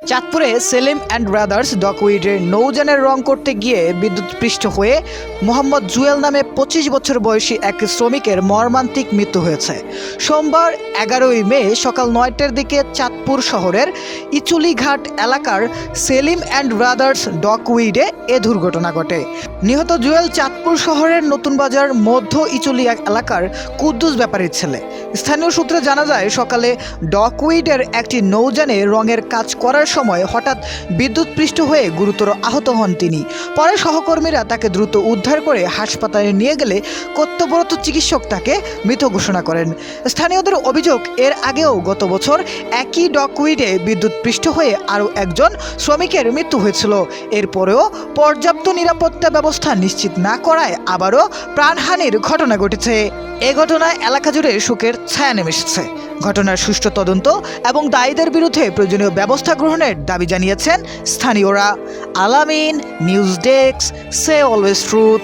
চাঁদপুরে Selim and brothers ডকউইডের নৌযানের রং করতে গিয়ে বিদ্যুৎস্পৃষ্ট হয়ে মোহাম্মদ জুয়েল নামে ২৫ বছর বয়সী এক শ্রমিকের মর্মান্তিক মৃত্যু হয়েছে। সোমবার ১১ই মে সকাল ৯টার দিকে চাঁদপুর শহরের ইচুলিঘাট এলাকার সেলিম অ্যান্ড ব্রাদার্স ডকউইডে এ দুর্ঘটনা ঘটে। নিহত জুয়েল চাঁদপুর শহরের নতুন বাজার মধ্য ইচুলি এলাকার কুদ্দুস ব্যাপারীর ছেলে। স্থানীয় সূত্রে জানা যায়, সকালে ডকউইডের একটি নৌযানে রঙের কাজ করার সময় হঠাৎ বিদ্যুৎস্পৃষ্ট হয়ে গুরুতর আহত হন তিনি। পরে সহকর্মীরা তাকে দ্রুত উদ্ধার করে হাসপাতালে নিয়ে গেলে কর্তব্যরত চিকিৎসক তাকে মৃত ঘোষণা করেন। স্থানীয়দের অভিযোগ, এর আগেও গত বছর একই ডকউইডে বিদ্যুৎস্পৃষ্ট হয়ে আরও একজন শ্রমিকের মৃত্যু হয়েছিল। এরপরেও পর্যাপ্ত নিরাপত্তা ব্যবস্থা নিশ্চিত না করায় আবারও প্রাণহানির ঘটনা ঘটেছে। এ ঘটনায় এলাকা জুড়ে শোকের ছায়া নেমে এসেছে। ঘটনার সুষ্ঠু তদন্ত এবং দায়ীদের বিরুদ্ধে প্রয়োজনীয় ব্যবস্থা গ্রহণের দাবি জানিয়েছেন স্থানীয়রা। আলামিন, নিউজ ডেস্ক, সে অলওয়েজ ট্রুথ।